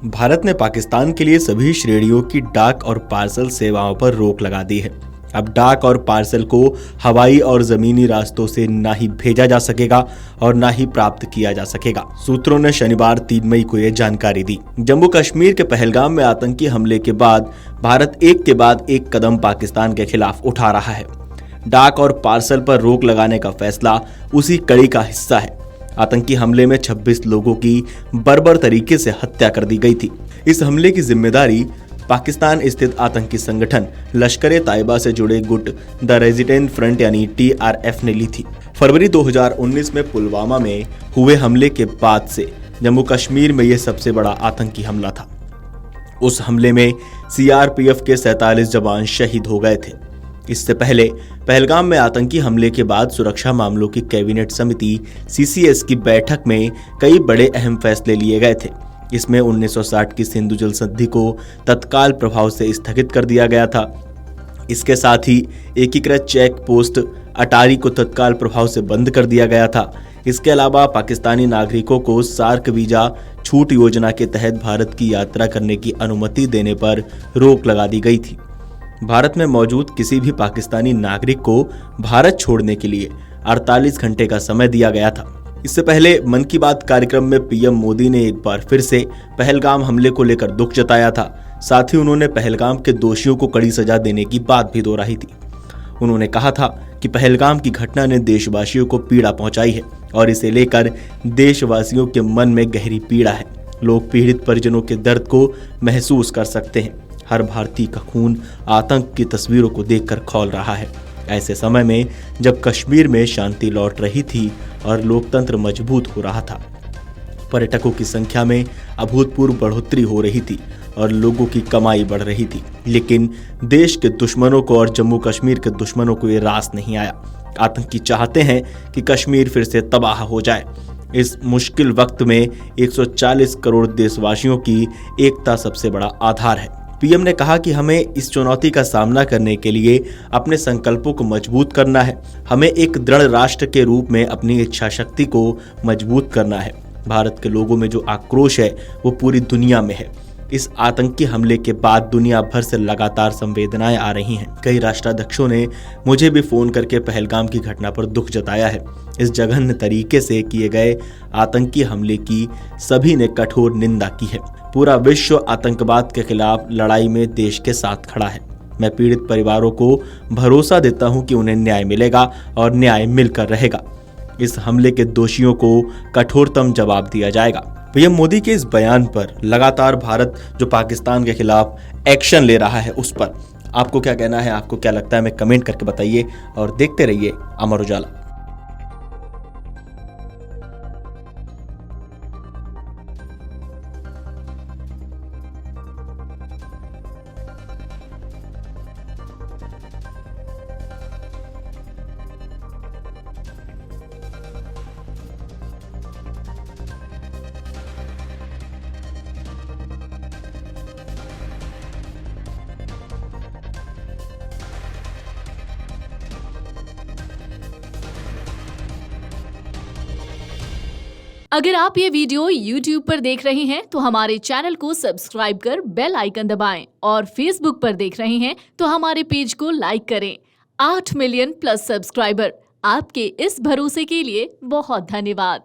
भारत ने पाकिस्तान के लिए सभी श्रेणियों की डाक और पार्सल सेवाओं पर रोक लगा दी है। अब डाक और पार्सल को हवाई और जमीनी रास्तों से ना ही भेजा जा सकेगा और ना ही प्राप्त किया जा सकेगा। सूत्रों ने शनिवार 3 मई को यह जानकारी दी। जम्मू कश्मीर के पहलगाम में आतंकी हमले के बाद भारत एक के बाद एक कदम पाकिस्तान के खिलाफ उठा रहा है। डाक और पार्सल पर रोक लगाने का फैसला उसी कड़ी का हिस्सा है। आतंकी हमले में 26 लोगों की बर्बर तरीके से हत्या कर दी गई थी। इस हमले की जिम्मेदारी पाकिस्तान स्थित आतंकी संगठन लश्कर-ए-तैयबा से जुड़े गुट द रेजिडेंट फ्रंट यानी TRF ने ली थी। फरवरी 2019 में पुलवामा में हुए हमले के बाद से जम्मू कश्मीर में यह सबसे बड़ा आतंकी हमला था। उस हमले में CRPF के 47 जवान शहीद हो गए थे। इससे पहले पहलगाम में आतंकी हमले के बाद सुरक्षा मामलों की कैबिनेट समिति CCS की बैठक में कई बड़े अहम फैसले लिए गए थे। इसमें 1960 की सिंधु जल संधि को तत्काल प्रभाव से स्थगित कर दिया गया था। इसके साथ ही एकीकृत चेक पोस्ट अटारी को तत्काल प्रभाव से बंद कर दिया गया था। इसके अलावा पाकिस्तानी नागरिकों को सार्क वीजा छूट योजना के तहत भारत की यात्रा करने की अनुमति देने पर रोक लगा दी गई थी। भारत में मौजूद किसी भी पाकिस्तानी नागरिक को भारत छोड़ने के लिए 48 घंटे का समय दिया गया था। इससे पहले मन की बात कार्यक्रम में PM मोदी ने एक बार फिर से पहलगाम हमले को लेकर दुख जताया था। साथ ही उन्होंने पहलगाम के दोषियों को कड़ी सजा देने की बात भी दोहराई थी। उन्होंने कहा था कि पहलगाम की घटना ने देशवासियों को पीड़ा पहुंचाई है और इसे लेकर देशवासियों के मन में गहरी पीड़ा है। लोग पीड़ित परिजनों के दर्द को महसूस कर सकते हैं। हर भारतीय का खून आतंक की तस्वीरों को देखकर खौल रहा है। ऐसे समय में जब कश्मीर में शांति लौट रही थी और लोकतंत्र मजबूत हो रहा था, पर्यटकों की संख्या में अभूतपूर्व बढ़ोतरी हो रही थी और लोगों की कमाई बढ़ रही थी, लेकिन देश के दुश्मनों को और जम्मू कश्मीर के दुश्मनों को ये रास नहीं आया। आतंकी चाहते हैं कि कश्मीर फिर से तबाह हो जाए। इस मुश्किल वक्त में 140 करोड़ देशवासियों की एकता सबसे बड़ा आधार है। PM ने कहा कि हमें इस चुनौती का सामना करने के लिए अपने संकल्पों को मजबूत करना है। हमें एक दृढ़ राष्ट्र के रूप में अपनी इच्छा शक्ति को मजबूत करना है। भारत के लोगों में जो आक्रोश है वो पूरी दुनिया में है। इस आतंकी हमले के बाद दुनिया भर से लगातार संवेदनाएं आ रही हैं। कई राष्ट्राध्यक्षों ने मुझे भी फोन करके पहलगाम की घटना पर दुख जताया है। इस जघन्य तरीके से किए गए आतंकी हमले की सभी ने कठोर निंदा की है। पूरा विश्व आतंकवाद के खिलाफ लड़ाई में देश के साथ खड़ा है। मैं पीड़ित परिवारों को भरोसा देता हूं कि उन्हें न्याय मिलेगा और न्याय मिलकर रहेगा। इस हमले के दोषियों को कठोरतम जवाब दिया जाएगा। PM मोदी के इस बयान पर लगातार भारत जो पाकिस्तान के खिलाफ एक्शन ले रहा है उस पर आपको क्या कहना है, आपको क्या लगता है, हमें कमेंट करके बताइए और देखते रहिए अमर उजाला। अगर आप ये वीडियो YouTube पर देख रहे हैं तो हमारे चैनल को सब्सक्राइब कर बेल आइकन दबाएं और Facebook पर देख रहे हैं तो हमारे पेज को लाइक करें। 8 मिलियन प्लस सब्सक्राइबर, आपके इस भरोसे के लिए बहुत धन्यवाद।